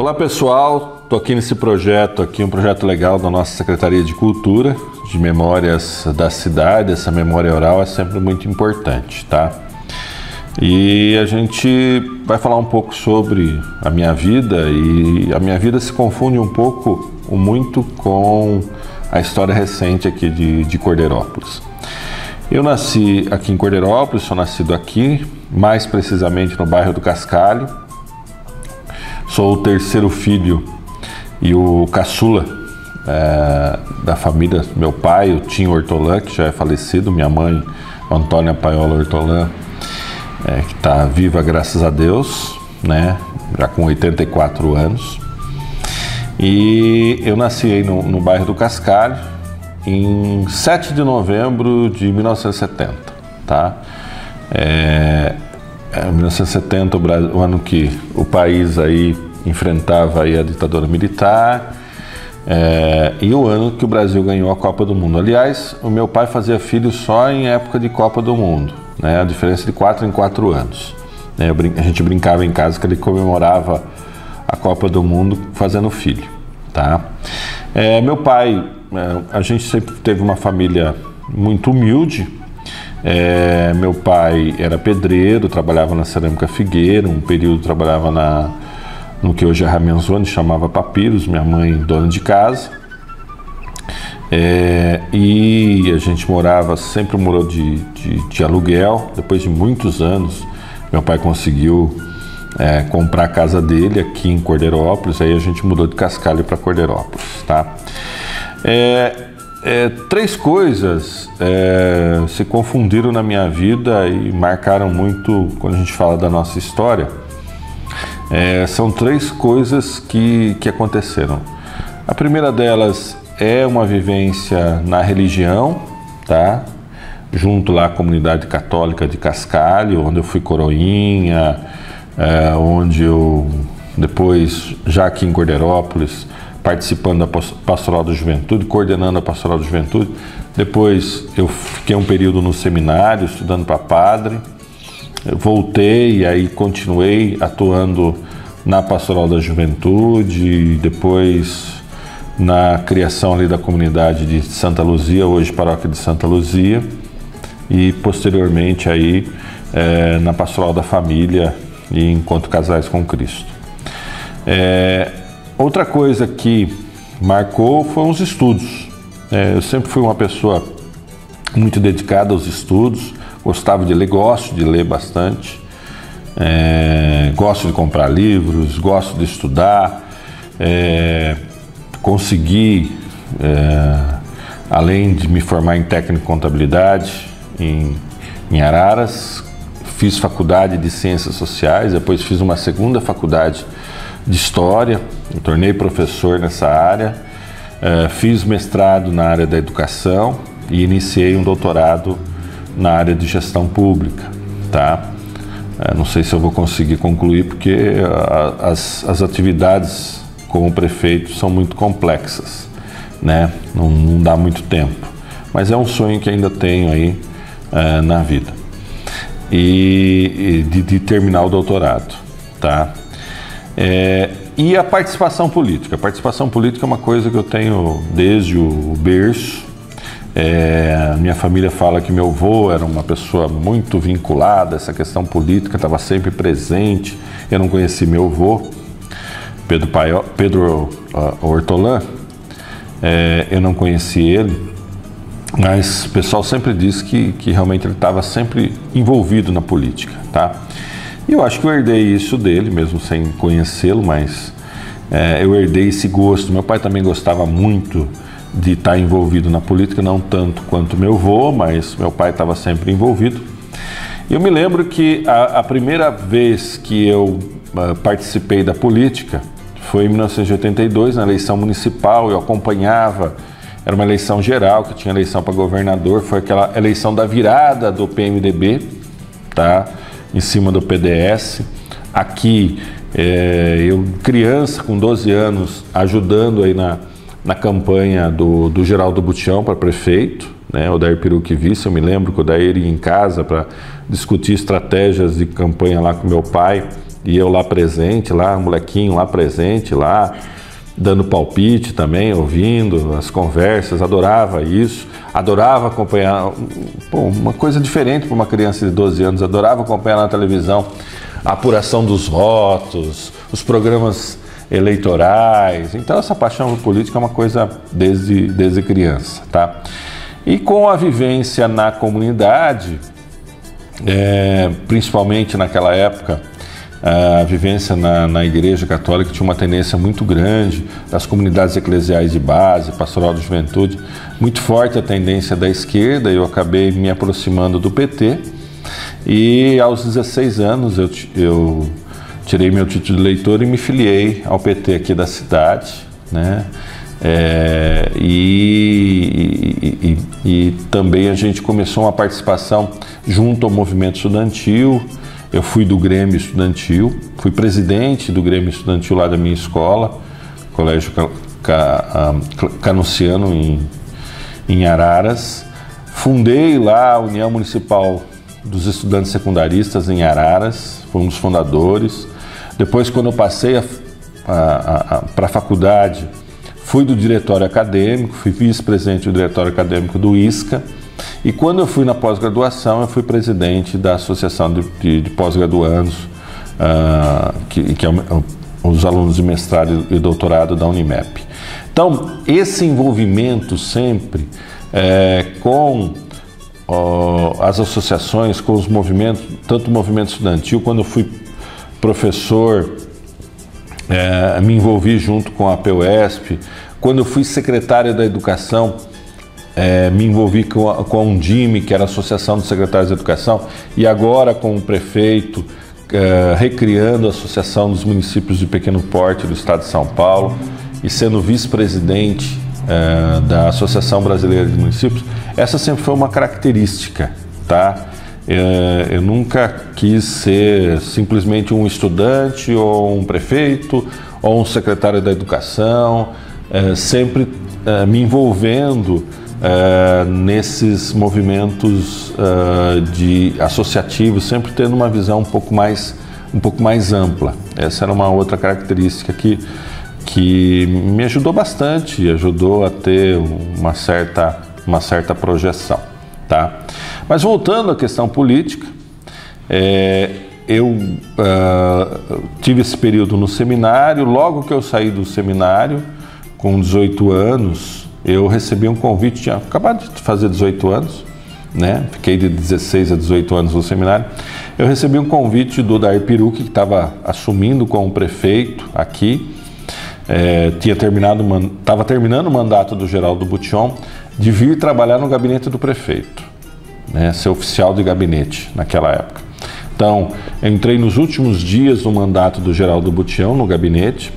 Olá pessoal, estou aqui nesse projeto aqui, um projeto legal da nossa Secretaria de Cultura, de Memórias da Cidade. Essa memória oral é sempre muito importante, tá? E a gente vai falar um pouco sobre a minha vida, e a minha vida se confunde um pouco, muito com a história recente aqui de Cordeirópolis. Eu nasci aqui em Cordeirópolis, sou nascido aqui, mais precisamente no bairro do Cascalho. Sou o terceiro filho e o caçula da família do meu pai, o Tinho Hortolã, que já é falecido, minha mãe, Antônia Paiola Hortolã, que está viva, graças a Deus, né? Já com 84 anos. E eu nasci aí no bairro do Cascalho em 7 de novembro de 1970, tá? 1970, o ano que o país aí enfrentava aí a ditadura militar, e o ano que o Brasil ganhou a Copa do Mundo. Aliás, o meu pai fazia filho só em época de Copa do Mundo, né? A diferença de 4 em 4 anos. A gente brincava em casa que ele comemorava a Copa do Mundo fazendo filho, tá? Meu pai, a gente sempre teve uma família muito humilde. Meu pai era pedreiro, trabalhava na Cerâmica Figueira, um período trabalhava no que hoje é Ramenzotti, chamava Papiros, minha mãe dona de casa. E a gente sempre morou de aluguel. Depois de muitos anos, meu pai conseguiu comprar a casa dele aqui em Cordeirópolis, aí a gente mudou de Cascalho para Cordeirópolis, tá? Três coisas se confundiram na minha vida e marcaram muito quando a gente fala da nossa história. São três coisas que aconteceram. A primeira delas é uma vivência na religião, tá? Junto lá à comunidade católica de Cascalho, onde eu fui coroinha, onde eu depois, já aqui em Cordeirópolis, participando da Pastoral da Juventude, coordenando a Pastoral da Juventude. Depois eu fiquei um período no seminário, estudando para padre. Eu voltei e aí continuei atuando na Pastoral da Juventude, depois na criação ali da comunidade de Santa Luzia, hoje Paróquia de Santa Luzia, e posteriormente aí na Pastoral da Família e Encontro Casais com Cristo. Outra coisa que marcou foram os estudos. Eu sempre fui uma pessoa muito dedicada aos estudos, gostava de ler, gosto de ler bastante, gosto de comprar livros, gosto de estudar. Consegui, além de me formar em técnico de contabilidade em Araras, fiz faculdade de Ciências Sociais, depois fiz uma segunda faculdade de História, me tornei professor nessa área, fiz mestrado na área da educação e iniciei um doutorado na área de gestão pública, tá? Não sei se eu vou conseguir concluir porque as atividades como prefeito são muito complexas, né? Não dá muito tempo, mas é um sonho que ainda tenho aí na vida, e de terminar o doutorado, tá? E a participação política. A participação política é uma coisa que eu tenho desde o berço. Minha família fala que meu avô era uma pessoa muito vinculada a essa questão política, estava sempre presente. Eu não conheci meu avô, Pedro Hortolã, eu não conheci ele, mas o pessoal sempre diz que realmente ele estava sempre envolvido na política, tá? E eu acho que eu herdei isso dele, mesmo sem conhecê-lo, mas eu herdei esse gosto. Meu pai também gostava muito de estar envolvido na política, não tanto quanto meu avô, mas meu pai estava sempre envolvido. E eu me lembro que a primeira vez que eu participei da política foi em 1982, na eleição municipal. Eu acompanhava, era uma eleição geral, que tinha eleição para governador, foi aquela eleição da virada do PMDB, tá? Em cima do PDS. Aqui, eu criança, com 12 anos, ajudando aí na campanha do Geraldo Butião para prefeito, né? O Odair Peruque vice. Eu me lembro que o Odair ia em casa para discutir estratégias de campanha lá com meu pai e eu lá presente, lá, molequinho lá presente, lá, dando palpite também, ouvindo as conversas, adorava isso, adorava acompanhar, uma coisa diferente para uma criança de 12 anos, adorava acompanhar na televisão a apuração dos votos, os programas eleitorais. Então essa paixão por política é uma coisa desde criança, tá? E com a vivência na comunidade, principalmente naquela época, a vivência na Igreja Católica tinha uma tendência muito grande, das comunidades eclesiais de base, pastoral de juventude, muito forte a tendência da esquerda, e eu acabei me aproximando do PT, e aos 16 anos eu tirei meu título de eleitor e me filiei ao PT aqui da cidade, né? E também a gente começou uma participação junto ao movimento estudantil. Eu fui do Grêmio Estudantil, fui presidente do Grêmio Estudantil lá da minha escola, Colégio Canunciano em Araras. Fundei lá a União Municipal dos Estudantes Secundaristas em Araras, fomos fundadores. Depois, quando eu passei para a faculdade, fui do diretório acadêmico, fui vice-presidente do diretório acadêmico do ISCA. E quando eu fui na pós-graduação, eu fui presidente da Associação de Pós-Graduandos, que é os alunos de mestrado e doutorado da Unimep. Então, esse envolvimento sempre com as associações, com os movimentos, tanto o movimento estudantil, quando eu fui professor, me envolvi junto com a PUESP. Quando eu fui secretário da Educação, me envolvi com a Undime, que era a Associação dos Secretários de Educação, e agora com o prefeito, recriando a Associação dos Municípios de Pequeno Porte do Estado de São Paulo, e sendo vice-presidente da Associação Brasileira de Municípios. Essa sempre foi uma característica, tá? Eu nunca quis ser simplesmente um estudante, ou um prefeito, ou um secretário da Educação, sempre me envolvendo nesses movimentos de associativos, sempre tendo uma visão um pouco mais ampla. Essa era uma outra característica que me ajudou bastante, ajudou a ter uma certa projeção, tá? Mas voltando à questão política, eu tive esse período no seminário. Logo que eu saí do seminário, com 18 anos, eu recebi um convite, tinha acabado de fazer 18 anos, né? Fiquei de 16 a 18 anos no seminário. Eu recebi um convite do Odair Perucchi, que estava assumindo como prefeito aqui, estava terminando o mandato do Geraldo Butchon, de vir trabalhar no gabinete do prefeito, né? Ser oficial de gabinete naquela época. Então, eu entrei nos últimos dias do mandato do Geraldo Butchon no gabinete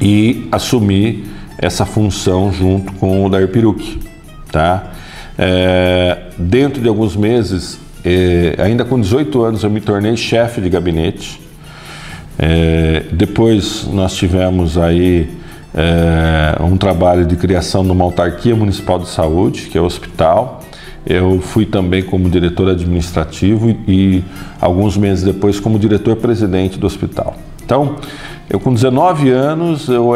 e assumi essa função junto com o Odair Perucchi, tá? Dentro de alguns meses, ainda com 18 anos, eu me tornei chefe de gabinete. Depois nós tivemos aí um trabalho de criação de uma autarquia municipal de saúde, que é o hospital. Eu fui também como diretor administrativo e alguns meses depois como diretor-presidente do hospital. Então, eu com 19 anos eu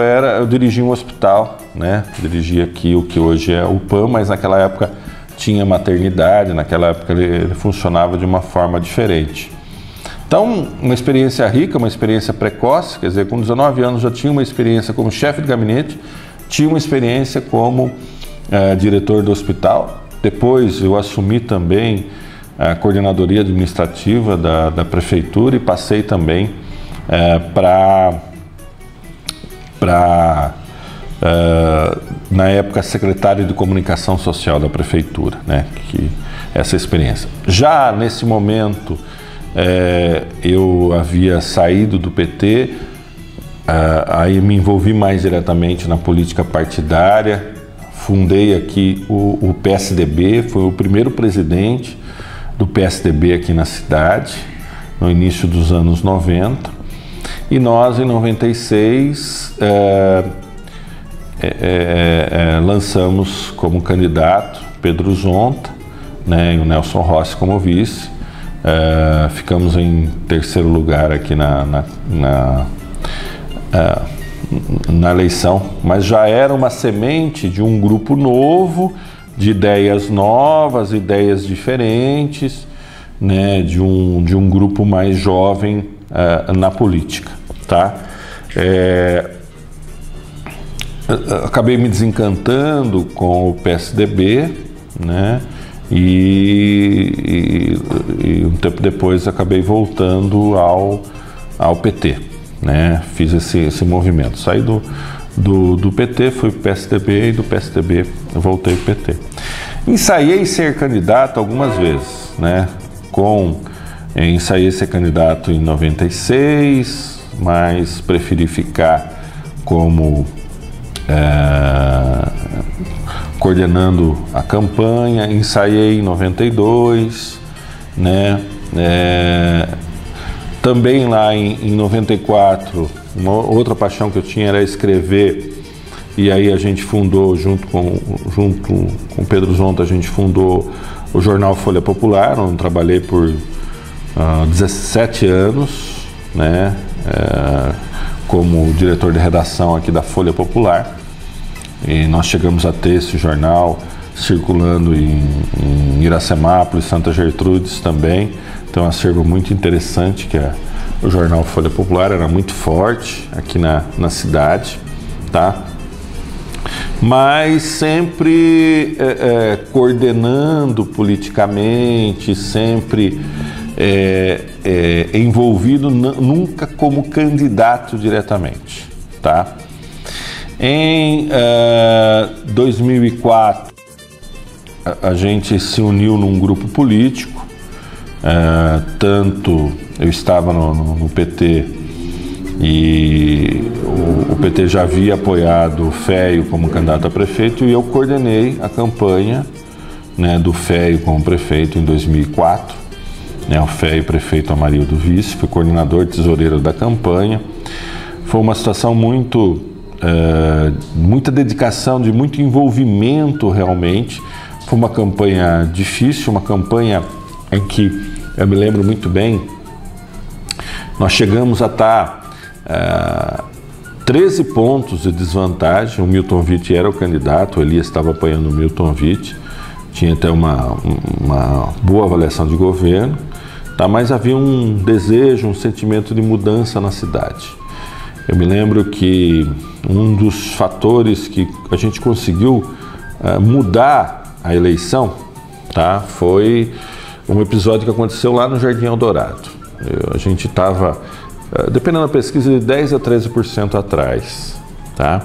dirigia um hospital, né? Dirigi aqui o que hoje é o PAN, mas naquela época tinha maternidade, naquela época ele funcionava de uma forma diferente. Então, uma experiência rica, uma experiência precoce, quer dizer, com 19 anos já tinha uma experiência como chefe de gabinete, tinha uma experiência como diretor do hospital. Depois eu assumi também a coordenadoria administrativa da prefeitura e passei também na época, secretário de comunicação social da prefeitura, né? Essa experiência. Já nesse momento, eu havia saído do PT, aí me envolvi mais diretamente na política partidária, fundei aqui o PSDB, fui o primeiro presidente do PSDB aqui na cidade, no início dos anos 90, e nós em 96 lançamos como candidato Pedro Zonta, né, e o Nelson Rossi como vice, ficamos em terceiro lugar aqui na eleição, mas já era uma semente de um grupo novo, de ideias novas, ideias diferentes, né, de um grupo mais jovem na política, tá? Acabei me desencantando com o PSDB, né? E um tempo depois acabei voltando ao PT, né? Fiz esse movimento. Saí do PT, fui para o PSDB, e do PSDB eu voltei para o PT. Ensaiei ser candidato algumas vezes, né? Ensaiei ser candidato em 96, mas preferi ficar como coordenando a campanha. Ensaiei em 92, né? Também lá em 94, uma outra paixão que eu tinha era escrever, e aí a gente fundou, junto com Pedro Zonta, a gente fundou o jornal Folha Popular, onde trabalhei por 17 anos, né? Como diretor de redação aqui da Folha Popular. E nós chegamos a ter esse jornal circulando em Iracemápolis, Santa Gertrudes também. Tem um acervo muito interessante, que é o jornal Folha Popular, era muito forte aqui na cidade, tá? Mas sempre coordenando politicamente, sempre envolvido, nunca como candidato diretamente, tá? Em 2004, a gente se uniu num grupo político, tanto eu estava no PT, e o PT já havia apoiado o Féio como candidato a prefeito, e eu coordenei a campanha, né, do Féio como prefeito em 2004, né, o Féio prefeito Amarildo Vice, fui coordenador tesoureiro da campanha. Foi uma situação muita dedicação, de muito envolvimento realmente. Foi uma campanha difícil, uma campanha em que eu me lembro muito bem, nós chegamos a estar 13 pontos de desvantagem. O Milton Witt era o candidato, o Elias estava apoiando o Milton Witt, tinha até uma boa avaliação de governo, tá? Mas havia um desejo, um sentimento de mudança na cidade. Eu me lembro que um dos fatores que a gente conseguiu mudar a eleição, tá, foi um episódio que aconteceu lá no Jardim Eldorado. A gente estava, dependendo da pesquisa, de 10% a 13% atrás, tá?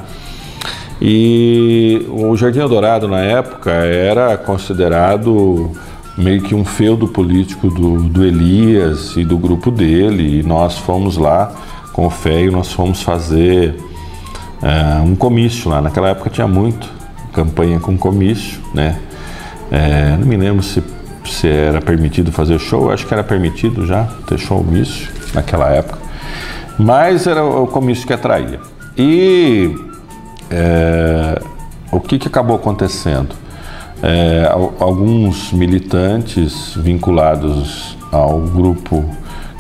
E o Jardim Eldorado, na época, era considerado meio que um feudo político do Elias e do grupo dele, e nós fomos lá com o Féio, nós fomos fazer um comício lá. Naquela época tinha muito campanha com comício, né? Não me lembro se era permitido fazer show, acho que era permitido já ter showmício naquela época, mas era o comício que atraía. E o que acabou acontecendo? Alguns militantes vinculados ao grupo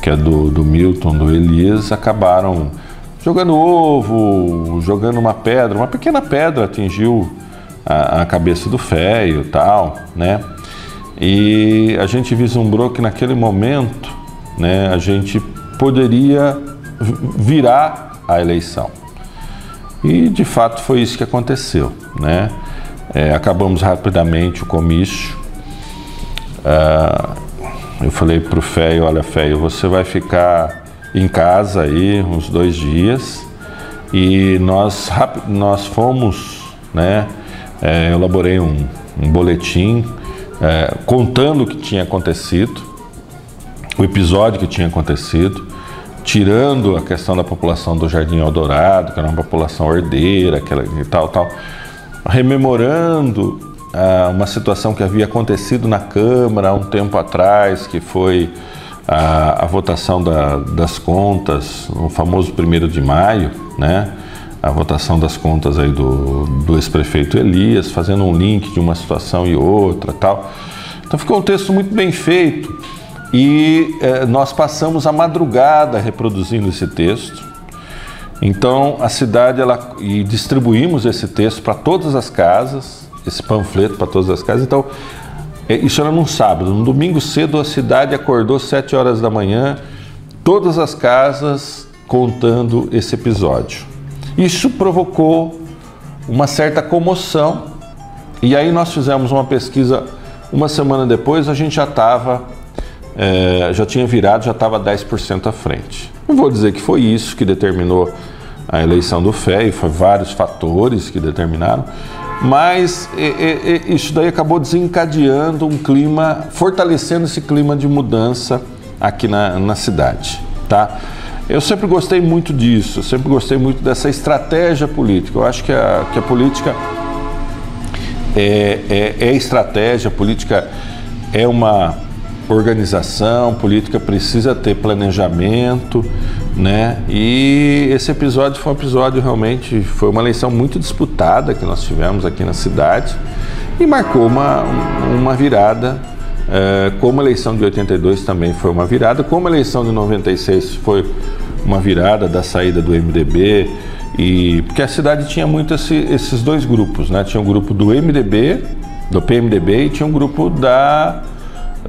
que é do Milton, do Elias, acabaram jogando ovo, jogando uma pequena pedra atingiu a cabeça do Féio e tal, né? E a gente vislumbrou que naquele momento, né, a gente poderia virar a eleição. E de fato foi isso que aconteceu, né? Acabamos rapidamente o comício. Eu falei para o Féio: olha, Féio, você vai ficar em casa aí uns 2 dias, e nós fomos, né? Eu elaborei um boletim contando o que tinha acontecido, o episódio que tinha acontecido, tirando a questão da população do Jardim Eldorado, que era uma população ordeira, e tal, rememorando uma situação que havia acontecido na Câmara há um tempo atrás, que foi a votação das contas, o famoso 1º de maio, né? A votação das contas aí do ex-prefeito Elias, fazendo um link de uma situação e outra, tal. Então ficou um texto muito bem feito, e nós passamos a madrugada reproduzindo esse texto. Então a cidade, e distribuímos esse texto para todas as casas, esse panfleto para todas as casas. Então isso era num sábado. No domingo cedo a cidade acordou 7 horas da manhã, todas as casas contando esse episódio. Isso provocou uma certa comoção, e aí nós fizemos uma pesquisa. Uma semana depois a gente já tinha virado, já estava 10% à frente. Não vou dizer que foi isso que determinou a eleição do FEI, foi vários fatores que determinaram, mas isso daí acabou desencadeando um clima, fortalecendo esse clima de mudança aqui na cidade, tá? Eu sempre gostei muito disso, sempre gostei muito dessa estratégia política. Eu acho que a política é estratégia, a política é uma organização, política precisa ter planejamento, né? E esse episódio foi um episódio realmente, foi uma eleição muito disputada que nós tivemos aqui na cidade e marcou uma virada, como a eleição de 82 também foi uma virada, como a eleição de 96 foi uma virada da saída do MDB, porque a cidade tinha muito esses dois grupos, né? Tinha um grupo do MDB, do PMDB, e tinha um grupo da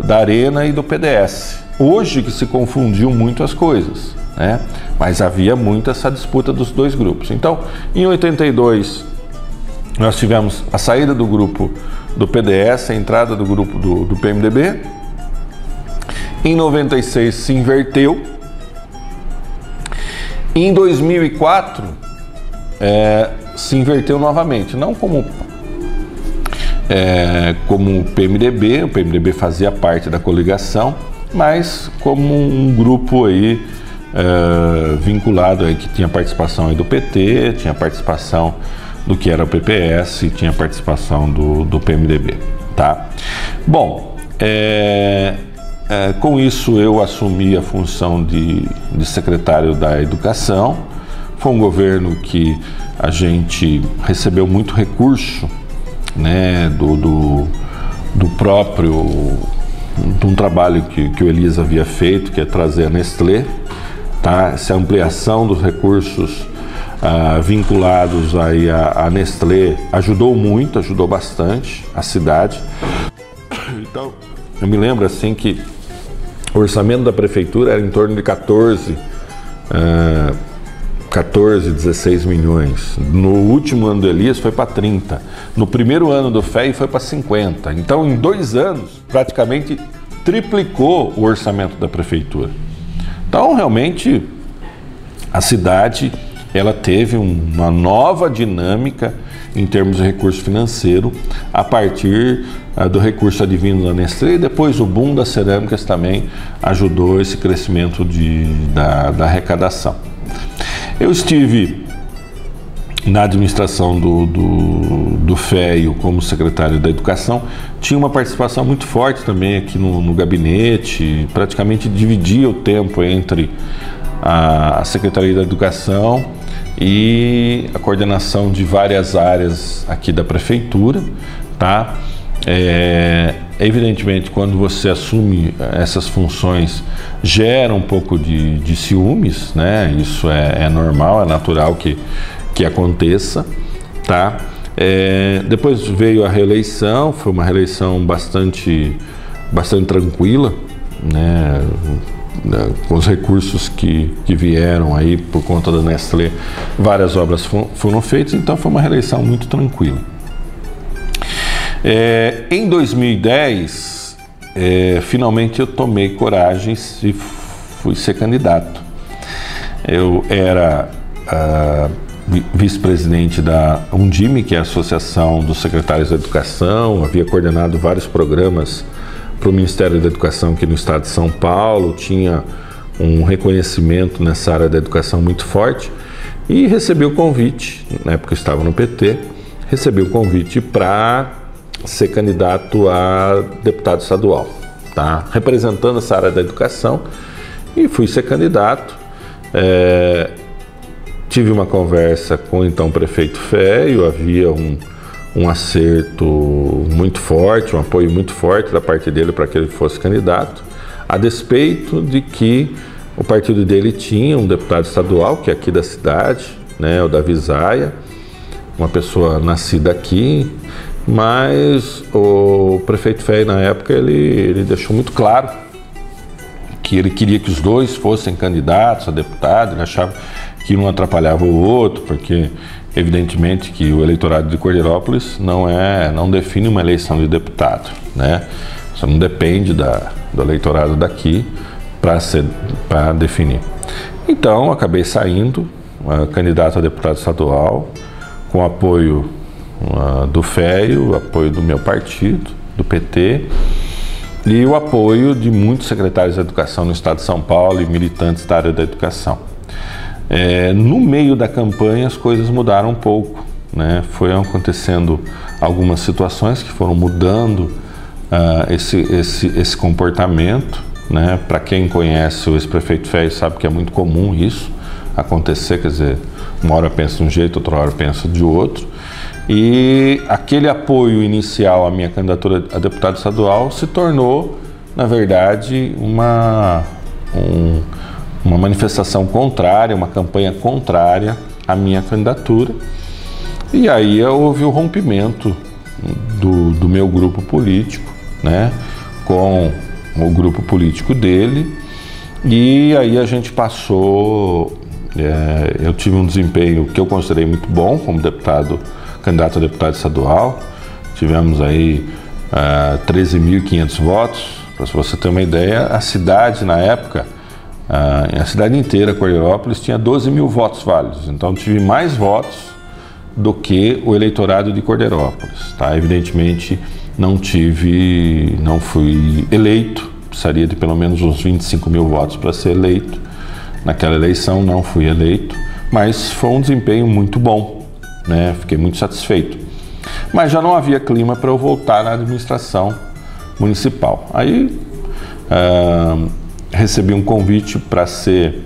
Arena e do PDS. Hoje que se confundiu muito as coisas, né? Mas havia muito essa disputa dos dois grupos. Então, em 82, nós tivemos a saída do grupo do PDS, a entrada do grupo do PMDB. Em 96 se inverteu. Em 2004 se inverteu novamente, não como o PMDB fazia parte da coligação, mas como um grupo aí vinculado aí, que tinha participação aí do PT, tinha participação do que era o PPS e tinha participação do PMDB, tá? Bom, com isso eu assumi a função de secretário da Educação. Foi um governo que a gente recebeu muito recurso, né, do próprio, de um trabalho que o Elias havia feito, que é trazer a Nestlé, tá? Essa ampliação dos recursos vinculados aí à Nestlé ajudou muito, ajudou bastante a cidade. Então, eu me lembro assim que o orçamento da prefeitura era em torno de 16 milhões. No último ano do Elias foi para 30. No primeiro ano do FEI foi para 50. Então, em 2 anos, praticamente triplicou o orçamento da prefeitura. Então, realmente, a cidade ela teve uma nova dinâmica em termos de recurso financeiro a partir do recurso advindo da Nestlé, e depois o boom das cerâmicas também ajudou esse crescimento da arrecadação. Eu estive na administração do FEI como secretário da Educação, tinha uma participação muito forte também aqui no gabinete, praticamente dividia o tempo entre a Secretaria da Educação e a coordenação de várias áreas aqui da prefeitura, tá? Evidentemente, quando você assume essas funções, gera um pouco de ciúmes, né? Isso é normal, é natural que aconteça, tá? Depois veio a reeleição, foi uma reeleição bastante tranquila, né? Com os recursos que vieram aí por conta da Nestlé, várias obras foram feitas, então foi uma reeleição muito tranquila. Em 2010, finalmente eu tomei coragem e fui ser candidato. Eu era vice-presidente da Undime, que é a Associação dos Secretários da Educação, havia coordenado vários programas para o Ministério da Educação aqui no estado de São Paulo, tinha um reconhecimento nessa área da educação muito forte e recebi o convite, na época eu estava no PT, recebi o convite para ser candidato a deputado estadual, tá? Representando essa área da educação, e fui ser candidato. Tive uma conversa com o então prefeito Féio, havia um acerto muito forte, um apoio muito forte da parte dele para que ele fosse candidato. a despeito de que o partido dele tinha um deputado estadual, que é aqui da cidade, né, o Davi Zaia, uma pessoa nascida aqui, mas o prefeito Féio, na época, ele deixou muito claro que ele queria que os dois fossem candidatos a deputado. Ele achava que um atrapalhava o outro, porque evidentemente que o eleitorado de Cordeirópolis não define uma eleição de deputado, né? Isso não depende do eleitorado daqui para definir. Então, acabei saindo candidato a deputado estadual, com apoio do Féio, apoio do meu partido, do PT, e o apoio de muitos secretários de educação no estado de São Paulo e militantes da área da educação. No meio da campanha as coisas mudaram um pouco, né? Foi acontecendo algumas situações que foram mudando esse comportamento, né? Para quem conhece o ex-prefeito Féio sabe que é muito comum isso acontecer, quer dizer, uma hora pensa de um jeito, outra hora pensa de outro. E aquele apoio inicial à minha candidatura a deputado estadual se tornou, na verdade, uma manifestação contrária, uma campanha contrária à minha candidatura. E aí houve o rompimento do meu grupo político, né, com o grupo político dele, e aí a gente passou, eu tive um desempenho que eu considerei muito bom como candidato a deputado estadual. Tivemos aí 13.500 votos. Para você ter uma ideia, a cidade na época, a cidade inteira, Cordeirópolis, tinha 12.000 votos válidos. Então tive mais votos do que o eleitorado de Cordeirópolis, tá? Evidentemente não fui eleito, precisaria de pelo menos uns 25.000 votos para ser eleito. Naquela eleição não fui eleito, mas foi um desempenho muito bom, né? Fiquei muito satisfeito. Mas já não havia clima para eu voltar na administração municipal. Aí recebi um convite para ser...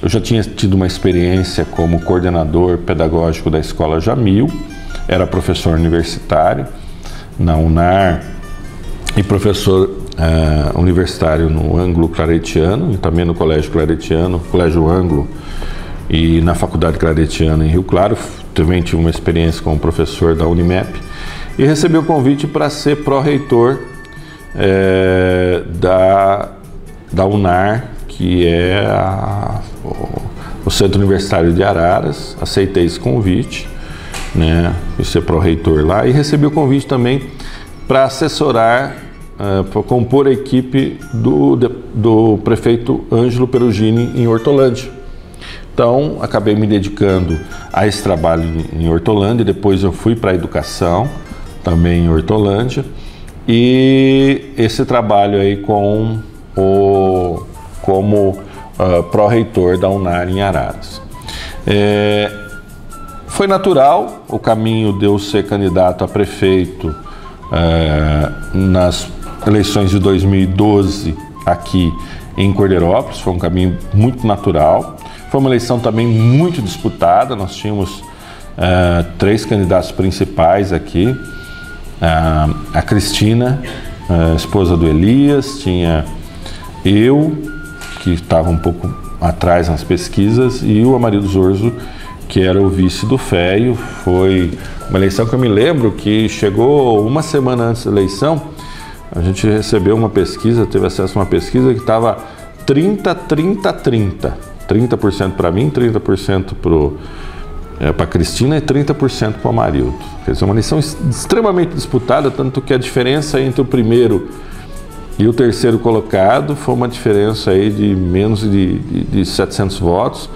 Eu já tinha tido uma experiência como coordenador pedagógico da Escola Jamil, era professor universitário na UNAR e professor universitário no Ângulo Claretiano, e também no Colégio Claretiano, Colégio Ângulo, e na Faculdade Claretiana em Rio Claro. Também tive uma experiência como professor da Unimep e recebi o convite para ser pró-reitor da UNAR, que é o Centro Universitário de Araras. Aceitei esse convite, né, fui ser pró-reitor lá, e recebi o convite também para assessorar, para compor a equipe do prefeito Ângelo Perugini em Hortolândia. Então, acabei me dedicando a esse trabalho em Hortolândia. Depois eu fui para a educação, também em Hortolândia, e esse trabalho aí como pró-reitor da UNAR em Araras. Foi natural o caminho de eu ser candidato a prefeito nas eleições de 2012 aqui em Cordeirópolis. Foi um caminho muito natural. Foi uma eleição também muito disputada. Nós tínhamos 3 candidatos principais aqui. A Cristina, esposa do Elias, tinha eu, que estava um pouco atrás nas pesquisas, e o Amarildo Zorzo, que era o vice do Féio. Foi uma eleição que eu me lembro que chegou uma semana antes da eleição, a gente recebeu uma pesquisa, teve acesso a uma pesquisa que estava 30% para mim, 30% para a Cristina e 30% para o Amarildo. Quer dizer, uma eleição extremamente disputada, tanto que a diferença entre o primeiro e o terceiro colocado foi uma diferença aí de menos de 700 votos.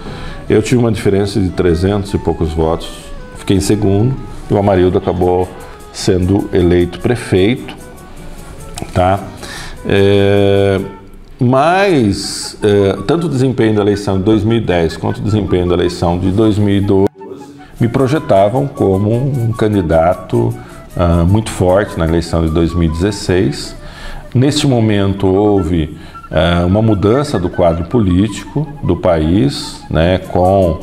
Eu tive uma diferença de 300 e poucos votos, fiquei em segundo, e o Amarildo acabou sendo eleito prefeito, tá? Mas tanto o desempenho da eleição de 2010 quanto o desempenho da eleição de 2012 me projetavam como um candidato muito forte na eleição de 2016. Neste momento houve uma mudança do quadro político do país, né, com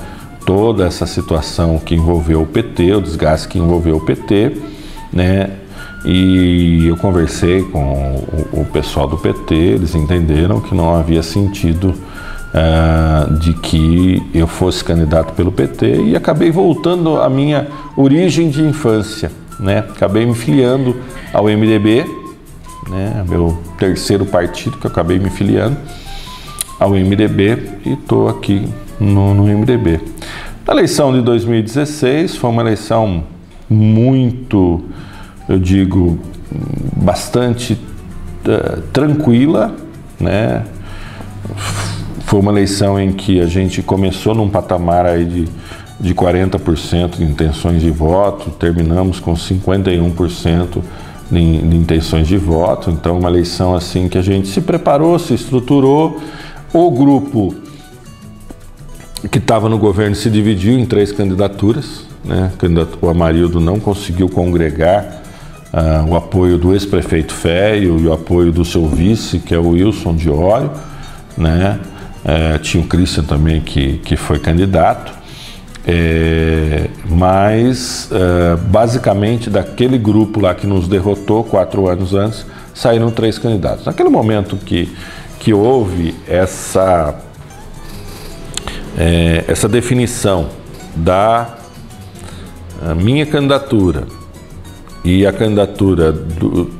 toda essa situação que envolveu o PT, o desgaste que envolveu o PT, né, e eu conversei com o pessoal do PT, eles entenderam que não havia sentido de que eu fosse candidato pelo PT e acabei voltando à minha origem de infância, né? Acabei me filiando ao MDB, né? Meu terceiro partido que eu acabei me filiando ao MDB e estou aqui no MDB. A eleição de 2016 foi uma eleição muito, eu digo, bastante tranquila, né? Foi uma eleição em que a gente começou num patamar aí de 40% de intenções de voto, terminamos com 51% de intenções de voto. Então, uma eleição assim que a gente se preparou, se estruturou. O grupo que estava no governo se dividiu em 3 candidaturas, né? O Amarildo não conseguiu congregar o apoio do ex-prefeito Féio e o apoio do seu vice, que é o Wilson Diório, né? Tinha o Christian também que foi candidato, mas basicamente daquele grupo lá que nos derrotou 4 anos antes, saíram 3 candidatos. Naquele momento que houve essa definição da minha candidatura e a candidatura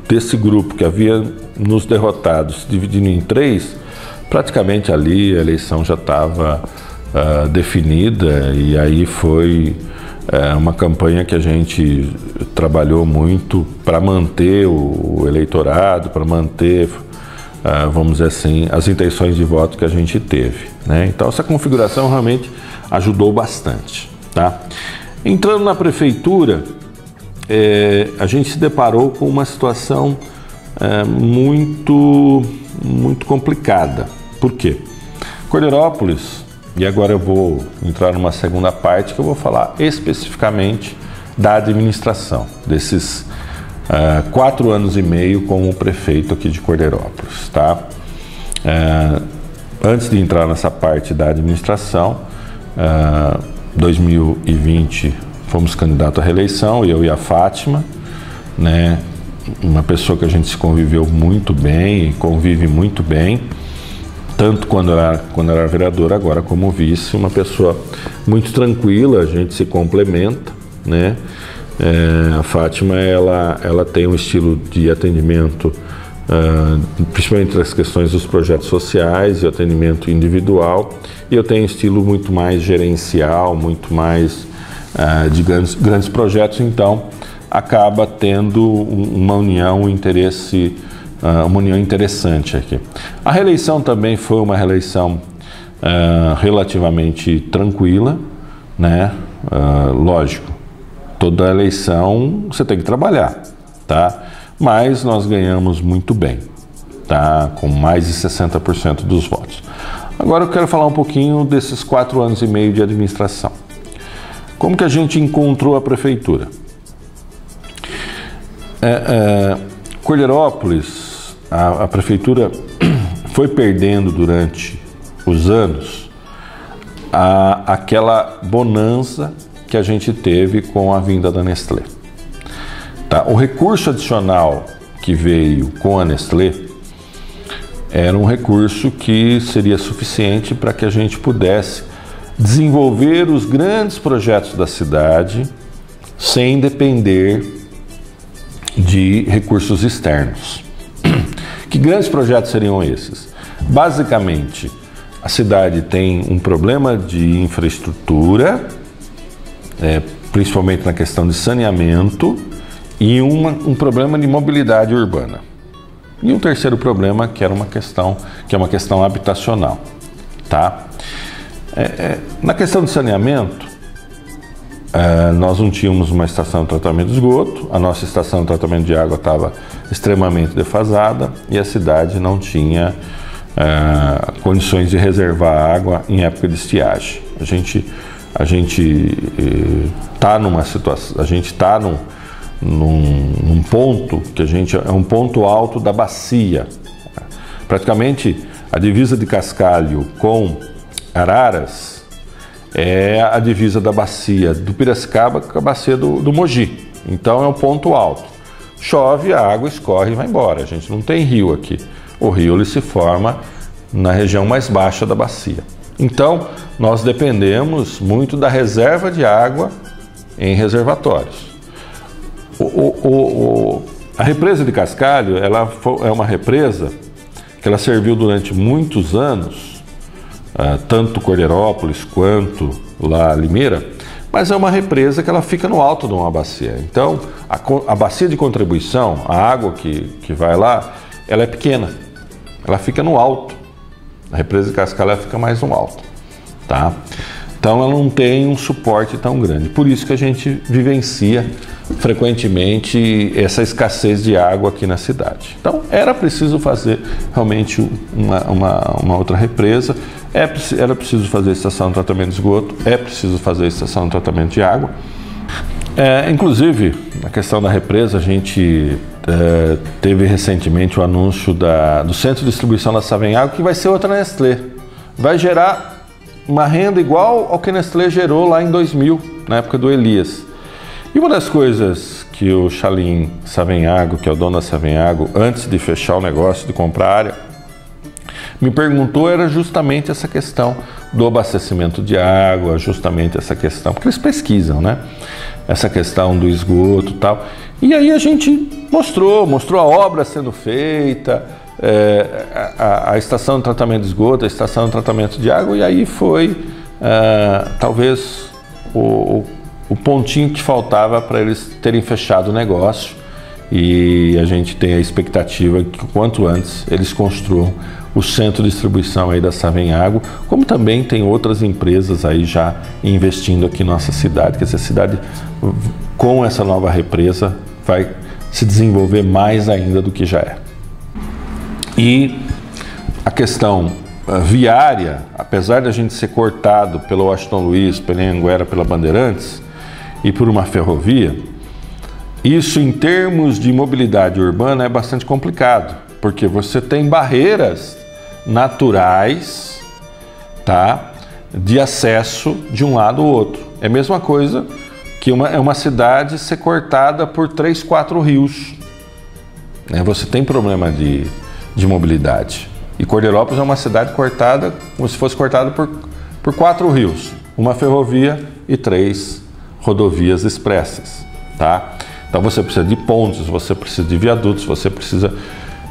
desse grupo que havia nos derrotado, se dividindo em 3, praticamente ali a eleição já estava definida, e aí foi uma campanha que a gente trabalhou muito para manter o eleitorado, para manter, vamos dizer assim, as intenções de voto que a gente teve, né? Então essa configuração realmente ajudou bastante, tá? Entrando na prefeitura, a gente se deparou com uma situação muito complicada. Por quê? Cordeirópolis, e agora eu vou entrar numa segunda parte que eu vou falar especificamente da administração, desses 4 anos e meio como prefeito aqui de Cordeirópolis, tá? Antes de entrar nessa parte da administração, 2020 fomos candidatos à reeleição, eu e a Fátima, né? Uma pessoa que a gente se conviveu muito bem e convive muito bem, tanto quando era vereador, agora como vice, uma pessoa muito tranquila, a gente se complementa, né? A Fátima, ela tem um estilo de atendimento, principalmente nas questões dos projetos sociais e atendimento individual, e eu tenho um estilo muito mais gerencial, muito mais de grandes projetos, então acaba tendo uma união, um interesse, uma união interessante aqui. A reeleição também foi uma reeleição relativamente tranquila, né? Lógico, toda eleição você tem que trabalhar, tá? Mas nós ganhamos muito bem, tá? Com mais de 60% dos votos. Agora eu quero falar um pouquinho desses 4 anos e meio de administração. Como que a gente encontrou a prefeitura? Cordeirópolis, a prefeitura foi perdendo durante os anos aquela bonança que a gente teve com a vinda da Nestlé. Tá? O recurso adicional que veio com a Nestlé era um recurso que seria suficiente para que a gente pudesse desenvolver os grandes projetos da cidade sem depender de recursos externos. Que grandes projetos seriam esses? Basicamente, a cidade tem um problema de infraestrutura, principalmente na questão de saneamento, e um problema de mobilidade urbana. E um terceiro problema que é uma questão habitacional, tá? Na questão de saneamento, nós não tínhamos uma estação de tratamento de esgoto, a nossa estação de tratamento de água estava extremamente defasada e a cidade não tinha condições de reservar água em época de estiagem. A gente está numa situação, a gente está num ponto que é um ponto alto da bacia. Praticamente a divisa de Cascalho com Araras é a divisa da bacia do Piracicaba com a bacia do Mogi. Então é um ponto alto. chove, a água escorre e vai embora. A gente não tem rio aqui. O rio ele se forma na região mais baixa da bacia. Então, nós dependemos muito da reserva de água em reservatórios. A represa de Cascalho, ela é uma represa que ela serviu durante muitos anos, tanto Cordeirópolis quanto lá Limeira, mas é uma represa que ela fica no alto de uma bacia. Então, a bacia de contribuição, a água que vai lá, ela é pequena, ela fica no alto. A represa de Cascalho ela fica mais no alto, tá? Então ela não tem um suporte tão grande. Por isso que a gente vivencia frequentemente essa escassez de água aqui na cidade. Então era preciso fazer realmente uma outra represa, era preciso fazer estação de tratamento de esgoto, é preciso fazer estação de tratamento de água. Inclusive, na questão da represa, a gente teve recentemente o anúncio do Centro de Distribuição da Savenhago, que vai ser outra Nestlé. Vai gerar uma renda igual ao que a Nestlé gerou lá em 2000, na época do Elias. E uma das coisas que o Chalim Savenhago, que é o dono da Savenhago, antes de fechar o negócio, de comprar a área, me perguntou era justamente essa questão do abastecimento de água, justamente essa questão, porque eles pesquisam, né? Essa questão do esgoto e tal. E aí a gente mostrou a obra sendo feita, a estação de tratamento de esgoto, a estação de tratamento de água, e aí foi talvez o pontinho que faltava para eles terem fechado o negócio, e a gente tem a expectativa que quanto antes eles construam o centro de distribuição aí da Savenhago, como também tem outras empresas aí já investindo aqui na nossa cidade, que essa cidade com essa nova represa vai se desenvolver mais ainda do que já é. E a questão viária, apesar de a gente ser cortado pelo Washington Luiz, pela Anhanguera, pela Bandeirantes e por uma ferrovia, isso em termos de mobilidade urbana é bastante complicado, porque você tem barreiras naturais, tá, de acesso de um lado ao outro. É a mesma coisa que uma cidade ser cortada por 3, 4 rios. Você tem problema de mobilidade. E Cordeirópolis é uma cidade cortada, como se fosse cortada por 4 rios, uma ferrovia e 3 rodovias expressas, tá? Então você precisa de pontes, você precisa de viadutos, você precisa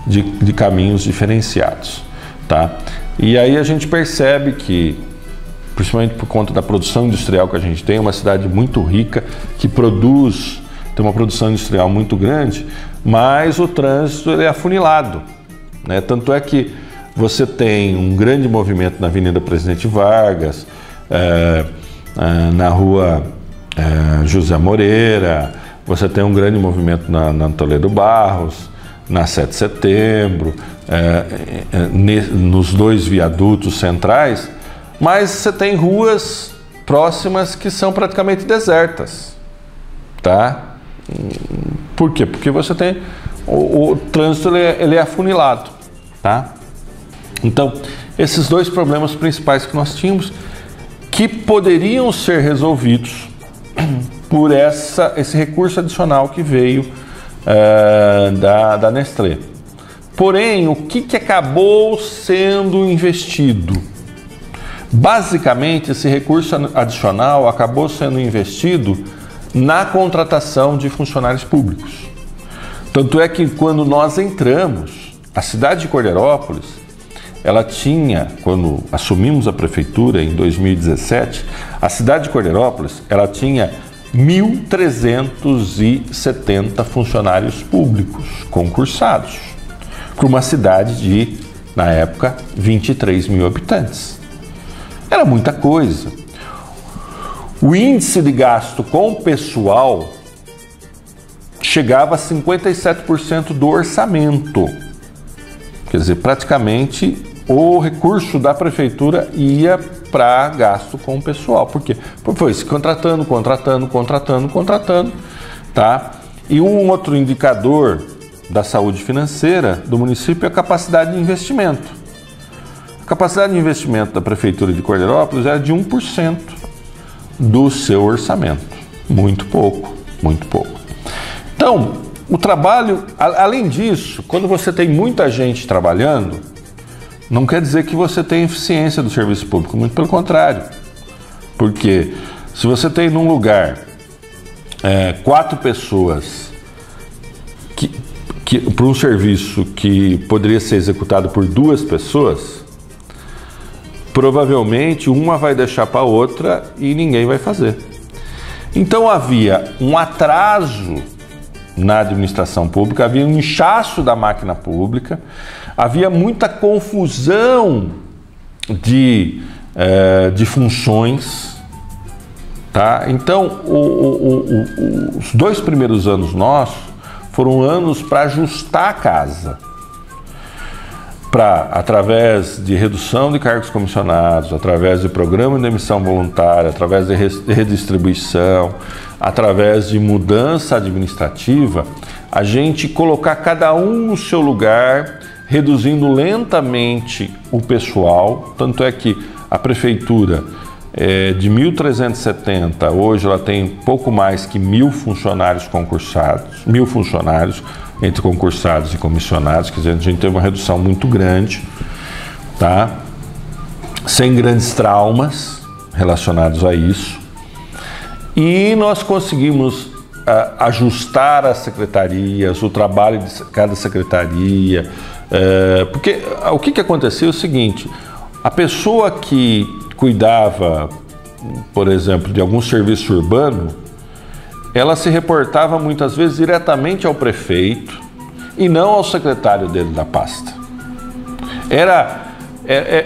de caminhos diferenciados, tá? E aí a gente percebe que, principalmente por conta da produção industrial que a gente tem, é uma cidade muito rica, que tem uma produção industrial muito grande, mas o trânsito ele é afunilado, né? Tanto é que você tem um grande movimento na Avenida Presidente Vargas, na Rua José Moreira, você tem um grande movimento na Toledo Barros, na 7 de setembro, nos 2 viadutos centrais, mas você tem ruas próximas que são praticamente desertas, tá? Por quê? Porque você tem o trânsito ele é afunilado, tá? Então, esses 2 problemas principais que nós tínhamos, que poderiam ser resolvidos por esse recurso adicional que veio da Nestlé. Porém, o que acabou sendo investido? Basicamente, esse recurso adicional acabou sendo investido na contratação de funcionários públicos. Tanto é que quando nós entramos, a cidade de Cordeirópolis, ela tinha, quando assumimos a prefeitura em 2017, a cidade de Cordeirópolis, ela tinha 1.370 funcionários públicos concursados, para uma cidade de, na época, 23 mil habitantes. Era muita coisa. O índice de gasto com pessoal chegava a 57% do orçamento. Quer dizer, praticamente o recurso da prefeitura ia para gasto com o pessoal. Por quê? Porque foi se contratando, tá? E um outro indicador da saúde financeira do município é a capacidade de investimento. A capacidade de investimento da prefeitura de Cordeirópolis era de 1% do seu orçamento. Muito pouco, muito pouco. Então, o trabalho, além disso, quando você tem muita gente trabalhando, não quer dizer que você tem eficiência do serviço público, muito pelo contrário. Porque se você tem num lugar 4 pessoas para um serviço que poderia ser executado por 2 pessoas, provavelmente uma vai deixar para outra e ninguém vai fazer. Então havia um atraso na administração pública, havia um inchaço da máquina pública, havia muita confusão de funções, tá? Então os 2 primeiros anos nossos foram anos para ajustar a casa, através de redução de cargos comissionados, através de programa de demissão voluntária, através de redistribuição, através de mudança administrativa, a gente colocar cada um no seu lugar, reduzindo lentamente o pessoal. Tanto é que a prefeitura de 1.370, hoje ela tem pouco mais que 1.000 funcionários concursados, 1.000 funcionários entre concursados e comissionados, quer dizer, a gente teve uma redução muito grande, tá? Sem grandes traumas relacionados a isso. E nós conseguimos ajustar as secretarias, o trabalho de cada secretaria, porque o que aconteceu é o seguinte: a pessoa que cuidava, por exemplo, de algum serviço urbano, ela se reportava muitas vezes diretamente ao prefeito e não ao secretário dele da pasta.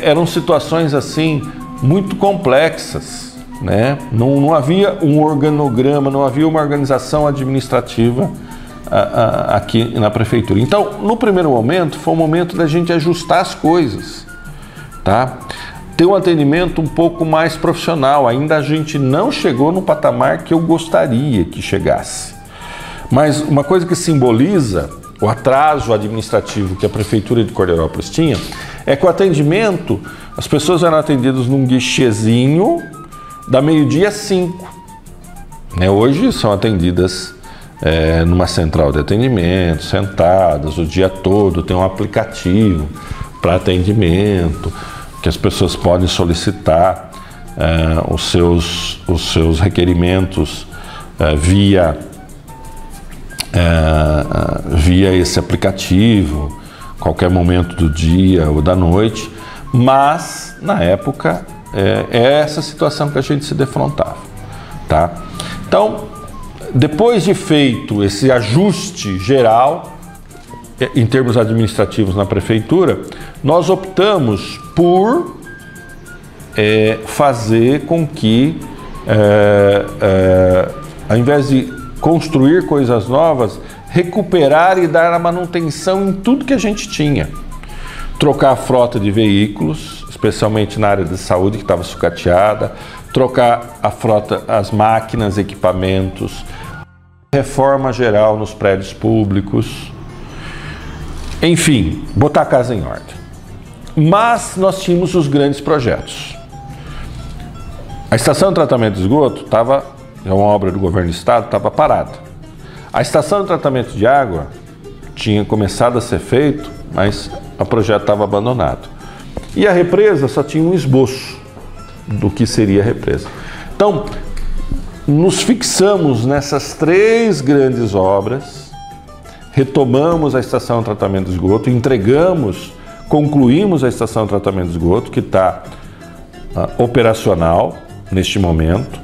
Eram situações assim muito complexas, né? Não havia um organograma, não havia uma organização administrativa aqui na prefeitura. Então, no primeiro momento, foi o momento da gente ajustar as coisas, tá? Ter um atendimento um pouco mais profissional. Ainda a gente não chegou no patamar que eu gostaria que chegasse. Mas uma coisa que simboliza o atraso administrativo que a Prefeitura de Cordeirópolis tinha é que o atendimento, as pessoas eram atendidas num guichezinho da meio-dia às 5. Hoje são atendidas numa central de atendimento, sentadas o dia todo, tem um aplicativo para atendimento, que as pessoas podem solicitar os seus requerimentos via esse aplicativo, qualquer momento do dia ou da noite. Mas, na época, é essa situação que a gente se defrontava, tá? Então, depois de feito esse ajuste geral, em termos administrativos na prefeitura, nós optamos por fazer com que, ao invés de construir coisas novas, recuperar e dar a manutenção em tudo que a gente tinha. Trocar a frota de veículos, especialmente na área de saúde, que estava sucateada, trocar a frota, as máquinas, equipamentos, reforma geral nos prédios públicos, enfim, botar a casa em ordem. Mas nós tínhamos os grandes projetos. A estação de tratamento de esgoto é uma obra do governo do estado, estava parada. A estação de tratamento de água tinha começado a ser feito, mas o projeto estava abandonado. E a represa só tinha um esboço do que seria a represa. Então, nos fixamos nessas 3 grandes obras, retomamos a estação de tratamento de esgoto, concluímos a estação de tratamento de esgoto, que está operacional neste momento.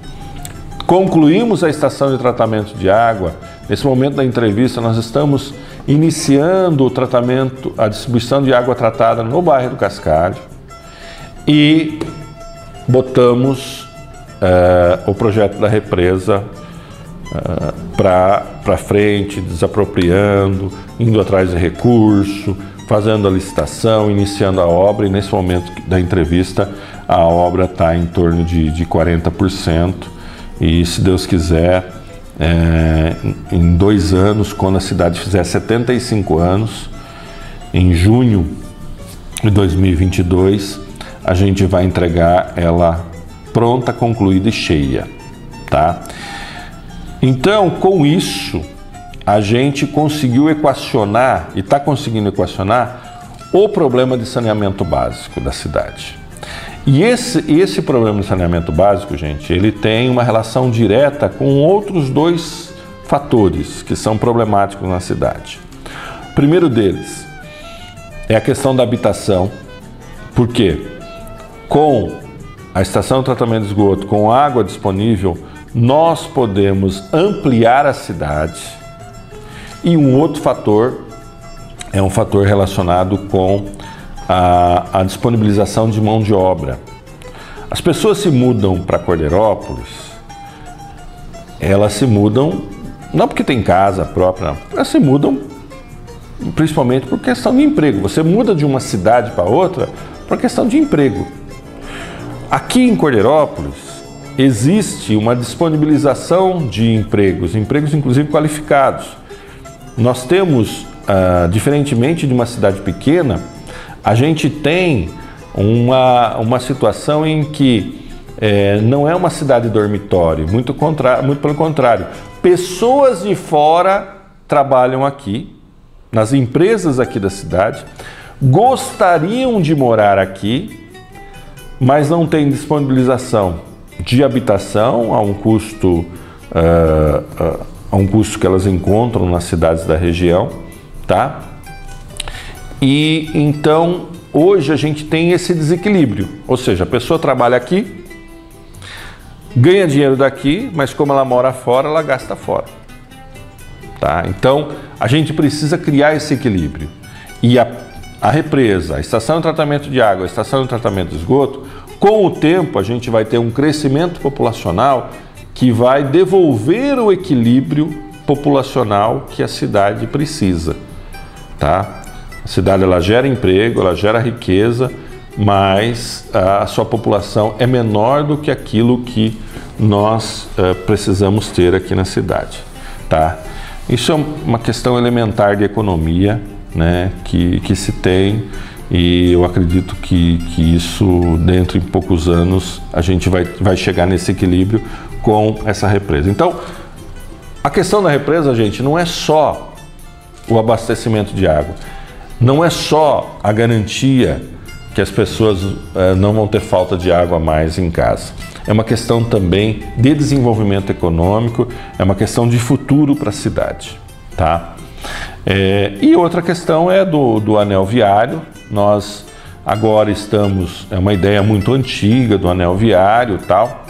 Concluímos a estação de tratamento de água. Nesse momento da entrevista, nós estamos iniciando o tratamento, a distribuição de água tratada no bairro do Cascalho, e botamos o projeto da represa para frente, desapropriando, indo atrás de recurso, fazendo a licitação, iniciando a obra, e nesse momento da entrevista a obra está em torno de 40%, e se Deus quiser, em 2 anos, quando a cidade fizer 75 anos, em junho de 2022, a gente vai entregar ela pronta, concluída e cheia, tá? Então, com isso, a gente conseguiu equacionar, e está conseguindo equacionar, o problema de saneamento básico da cidade. E esse problema de saneamento básico, gente, ele tem uma relação direta com outros dois fatores que são problemáticos na cidade. O primeiro deles é a questão da habitação, porque com a estação de tratamento de esgoto, com água disponível, nós podemos ampliar a cidade. E um outro fator é um fator relacionado com a disponibilização de mão de obra. As pessoas se mudam para Cordeirópolis, elas se mudam não porque tem casa própria, elas se mudam principalmente por questão de emprego. Você muda de uma cidade para outra por questão de emprego. Aqui em Cordeirópolis existe uma disponibilização de empregos inclusive qualificados. Nós temos, diferentemente de uma cidade pequena, a gente tem uma situação em que não é uma cidade dormitório, muito pelo contrário. Pessoas de fora trabalham aqui, nas empresas aqui da cidade, gostariam de morar aqui, mas não tem disponibilização de habitação a um custo que elas encontram nas cidades da região, tá? E então hoje a gente tem esse desequilíbrio, ou seja, a pessoa trabalha aqui, ganha dinheiro daqui, mas como ela mora fora, ela gasta fora, tá? Então a gente precisa criar esse equilíbrio. E a represa, a estação de tratamento de água, a estação de tratamento de esgoto, com o tempo a gente vai ter um crescimento populacional que vai devolver o equilíbrio populacional que a cidade precisa, tá? A cidade ela gera emprego, ela gera riqueza, mas a sua população é menor do que aquilo que nós precisamos ter aqui na cidade, tá? Isso é uma questão elementar de economia, né, que se tem, e eu acredito que isso, dentro de poucos anos, a gente vai chegar nesse equilíbrio com essa represa. Então, a questão da represa, gente, não é só o abastecimento de água, não é só a garantia que as pessoas não vão ter falta de água mais em casa. É uma questão também de desenvolvimento econômico, é uma questão de futuro para a cidade, tá? E outra questão é do anel viário. Nós agora estamos, é uma ideia muito antiga do anel viário e tal.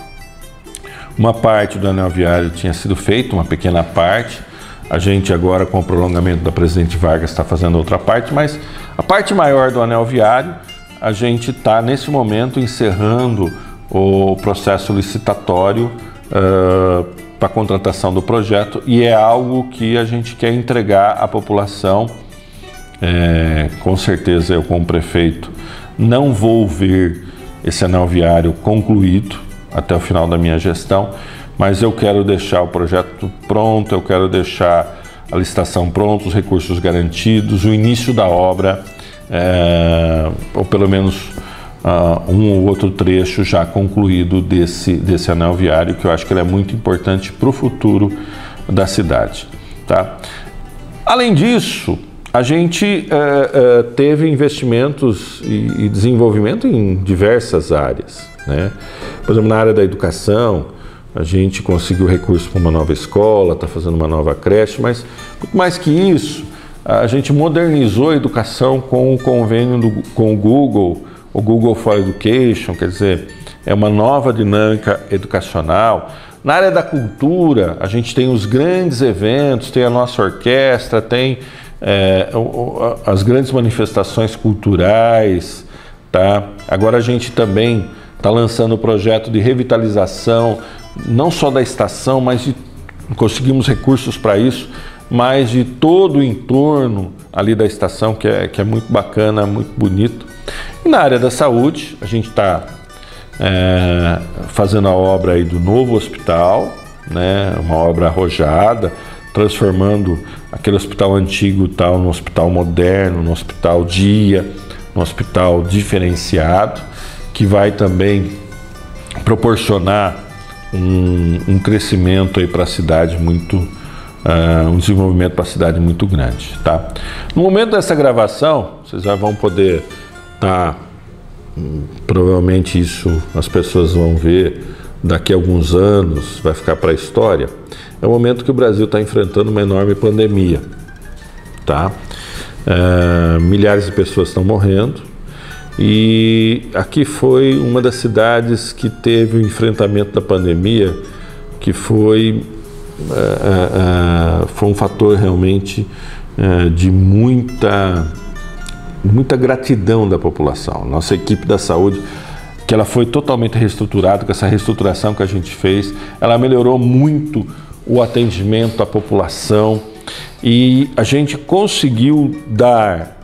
Uma parte do anel viário tinha sido feita, uma pequena parte. A gente agora, com o prolongamento da Presidente Vargas, está fazendo outra parte, mas a parte maior do anel viário, a gente está nesse momento encerrando o processo licitatório para a contratação do projeto, e é algo que a gente quer entregar à população. Com certeza eu, como prefeito, não vou ver esse anel viário concluído até o final da minha gestão, mas eu quero deixar o projeto pronto, eu quero deixar a licitação pronta, os recursos garantidos, o início da obra, ou pelo menos um ou outro trecho já concluído desse anel viário, que eu acho que ele é muito importante para o futuro da cidade, tá? Além disso, a gente teve investimentos e desenvolvimento em diversas áreas, né? Por exemplo, na área da educação, a gente conseguiu recursos para uma nova escola, está fazendo uma nova creche, mas muito mais que isso, a gente modernizou a educação com o convênio com o Google for Education, quer dizer, é uma nova dinâmica educacional. Na área da cultura, a gente tem os grandes eventos, tem a nossa orquestra, tem as grandes manifestações culturais, tá? Agora a gente também está lançando o projeto de revitalização, não só da estação, mas conseguimos recursos para isso, mas de todo o entorno ali da estação, que é muito bacana, muito bonito. E na área da saúde, a gente está fazendo a obra aí do novo hospital, né? Uma obra arrojada, transformando aquele hospital antigo tal no hospital moderno, no hospital dia, no hospital diferenciado, que vai também proporcionar um crescimento aí para a cidade muito um desenvolvimento para a cidade muito grande, tá? No momento dessa gravação, vocês já vão poder estar, provavelmente isso as pessoas vão ver daqui a alguns anos, vai ficar para a história. É o momento que o Brasil está enfrentando uma enorme pandemia, tá? Milhares de pessoas estão morrendo e aqui foi uma das cidades que teve o enfrentamento da pandemia, que foi um fator realmente de muita gratidão da população. Nossa equipe da saúde, que ela foi totalmente reestruturada, com essa reestruturação que a gente fez, ela melhorou muito o atendimento à população e a gente conseguiu dar,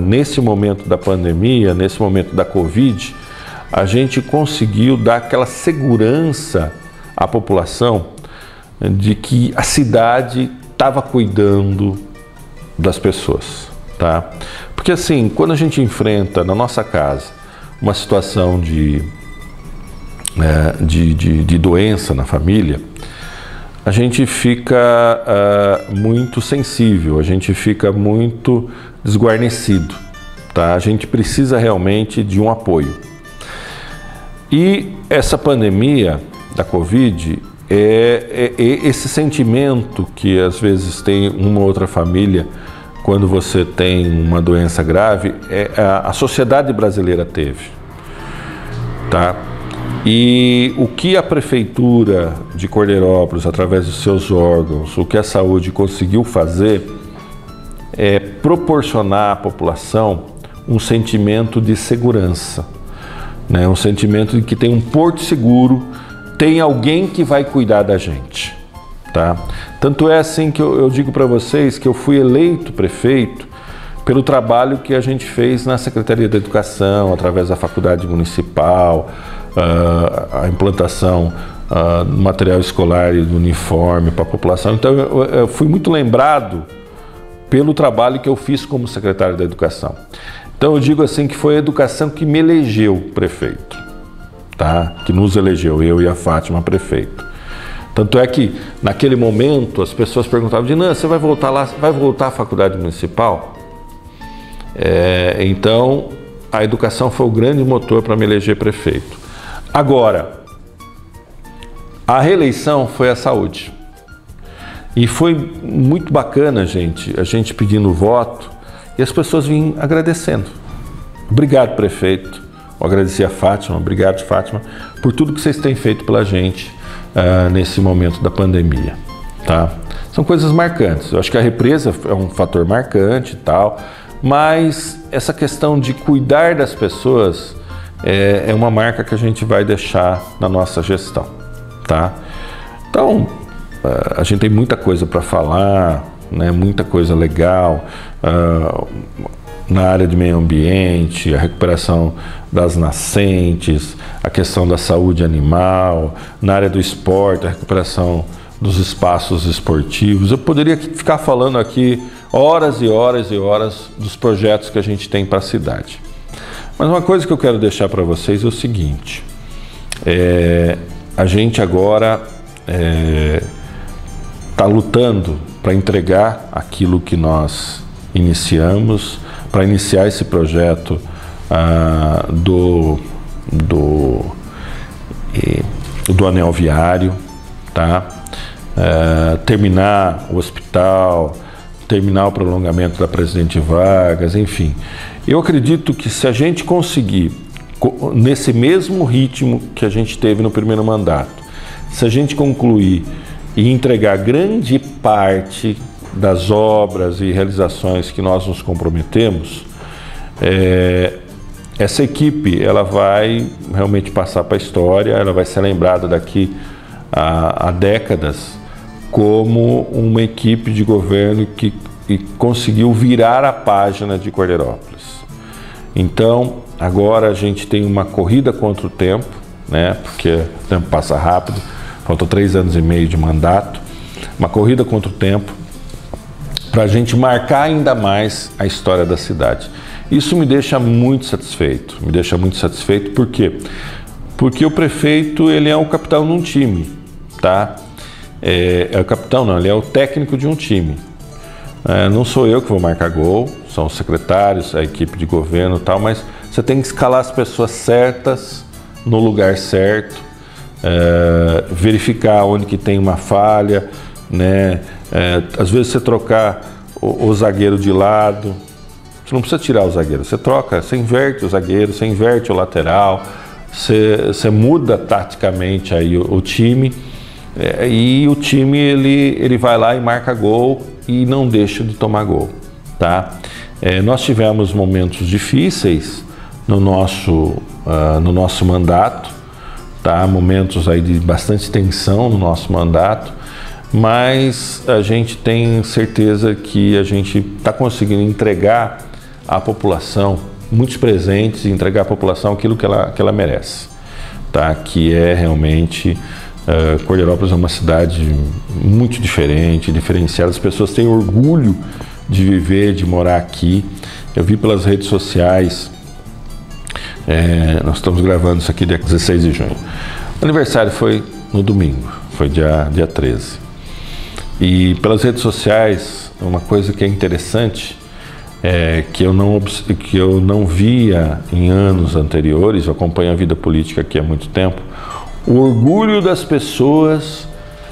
nesse momento da pandemia, nesse momento da Covid, a gente conseguiu dar aquela segurança à população de que a cidade estava cuidando das pessoas, tá? Porque assim, quando a gente enfrenta na nossa casa uma situação de doença na família, a gente fica muito sensível, a gente fica muito desguarnecido, tá? A gente precisa realmente de um apoio. E essa pandemia da Covid é esse sentimento que às vezes tem uma outra família quando você tem uma doença grave, a sociedade brasileira teve, tá? E o que a Prefeitura de Cordeirópolis, através dos seus órgãos, o que a saúde conseguiu fazer é proporcionar à população um sentimento de segurança, né? Um sentimento de que tem um porto seguro, tem alguém que vai cuidar da gente, tá? Tanto é assim que eu digo para vocês que eu fui eleito prefeito pelo trabalho que a gente fez na Secretaria da Educação, através da Faculdade Municipal, a implantação do material escolar e do uniforme para a população. Então eu fui muito lembrado pelo trabalho que eu fiz como secretário da Educação. Então eu digo assim que foi a educação que me elegeu prefeito, tá? Que nos elegeu, eu e a Fátima prefeito. Tanto é que naquele momento as pessoas perguntavam: Dinan, você vai voltar lá, vai voltar à Faculdade Municipal? Então a educação foi o grande motor para me eleger prefeito. Agora, a reeleição foi a saúde. E foi muito bacana, a gente pedindo voto e as pessoas vinham agradecendo. Obrigado, prefeito. Eu agradeci a Fátima, obrigado, Fátima, por tudo que vocês têm feito pela gente nesse momento da pandemia, tá? São coisas marcantes. Eu acho que a represa é um fator marcante e tal, mas essa questão de cuidar das pessoas é uma marca que a gente vai deixar na nossa gestão, tá? Então, a gente tem muita coisa para falar, né? Muita coisa legal na área de meio ambiente, a recuperação das nascentes, a questão da saúde animal, na área do esporte, a recuperação dos espaços esportivos. Eu poderia ficar falando aqui horas e horas e horas dos projetos que a gente tem para a cidade. Mas uma coisa que eu quero deixar para vocês é o seguinte: a gente agora está lutando para entregar aquilo que nós iniciamos, para iniciar esse projeto do anel viário, tá? Terminar o hospital, terminar o prolongamento da Presidente Vargas, enfim. Eu acredito que se a gente conseguir, nesse mesmo ritmo que a gente teve no primeiro mandato, se a gente concluir e entregar grande parte das obras e realizações que nós nos comprometemos, essa equipe ela vai realmente passar para a história, ela vai ser lembrada daqui a décadas como uma equipe de governo que conseguiu virar a página de Cordeirópolis. Então, agora a gente tem uma corrida contra o tempo, né? Porque o tempo passa rápido, faltam 3 anos e meio de mandato, uma corrida contra o tempo para a gente marcar ainda mais a história da cidade. Isso me deixa muito satisfeito, por quê? Porque o prefeito, ele é o capitão de um time, tá? é o capitão, não, ele é o técnico de um time. Não sou eu que vou marcar gol, são os secretários, a equipe de governo e tal, mas você tem que escalar as pessoas certas, no lugar certo, verificar onde que tem uma falha, né? Às vezes você trocar o zagueiro de lado, você não precisa tirar o zagueiro, você troca, você inverte o zagueiro, você inverte o lateral, você muda taticamente aí o time, e o time ele vai lá e marca gol e não deixa de tomar gol, tá? Nós tivemos momentos difíceis no nosso mandato, tá? Momentos aí de bastante tensão no nosso mandato, mas a gente tem certeza que a gente está conseguindo entregar à população muitos presentes e entregar à população aquilo que ela merece, tá? Que é realmente... Cordeirópolis é uma cidade muito diferente, diferenciada. As pessoas têm orgulho de viver, de morar aqui. Eu vi pelas redes sociais, nós estamos gravando isso aqui dia 16 de junho. O aniversário foi no domingo, foi dia 13. E pelas redes sociais, uma coisa que é interessante, que eu não via em anos anteriores, eu acompanho a vida política aqui há muito tempo, o orgulho das pessoas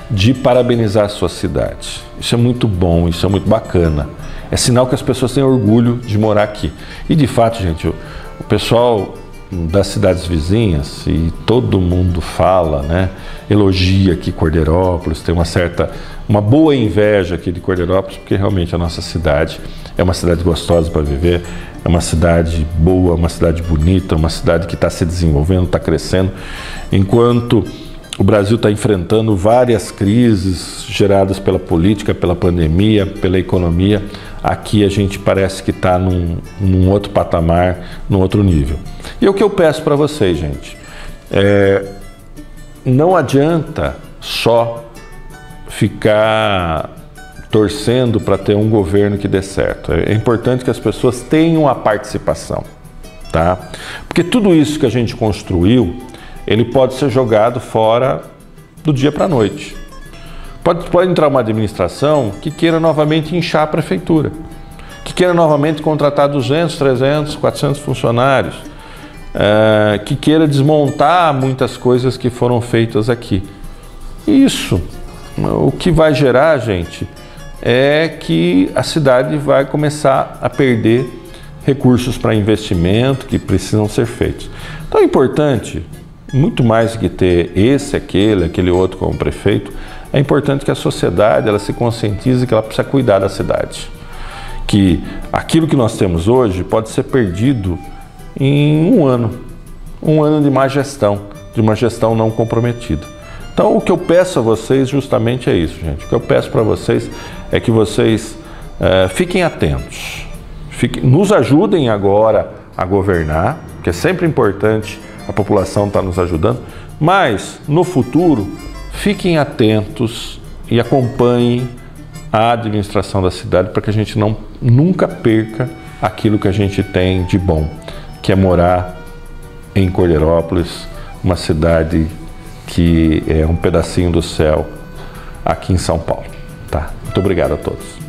de parabenizar a sua cidade. Isso é muito bom, isso é muito bacana. É sinal que as pessoas têm orgulho de morar aqui. E de fato, gente, o pessoal das cidades vizinhas, e todo mundo fala, né, elogia aqui Cordeirópolis, tem uma boa inveja aqui de Cordeirópolis, porque realmente a nossa cidade é uma cidade gostosa para viver, é uma cidade boa, uma cidade bonita, uma cidade que está se desenvolvendo, está crescendo. Enquanto o Brasil está enfrentando várias crises geradas pela política, pela pandemia, pela economia, aqui a gente parece que está num outro patamar, num outro nível. E o que eu peço para vocês, gente, não adianta só ficar torcendo para ter um governo que dê certo. É importante que as pessoas tenham a participação, tá? Porque tudo isso que a gente construiu, ele pode ser jogado fora do dia para a noite. Pode entrar uma administração que queira novamente inchar a prefeitura, que queira novamente contratar 200, 300, 400 funcionários, que queira desmontar muitas coisas que foram feitas aqui. Isso, o que vai gerar, gente, é que a cidade vai começar a perder recursos para investimento que precisam ser feitos. Então é importante, muito mais do que ter aquele outro como prefeito, é importante que a sociedade ela se conscientize que ela precisa cuidar da cidade. Que aquilo que nós temos hoje pode ser perdido em um ano de má gestão, de uma gestão não comprometida. Então o que eu peço a vocês justamente é isso, gente. O que eu peço para vocês é que vocês fiquem atentos, nos ajudem agora a governar, que é sempre importante a população estar nos ajudando, mas no futuro fiquem atentos e acompanhem a administração da cidade para que a gente nunca perca aquilo que a gente tem de bom, que é morar em Cordeirópolis, uma cidade que é um pedacinho do céu aqui em São Paulo. Tá? Muito obrigado a todos.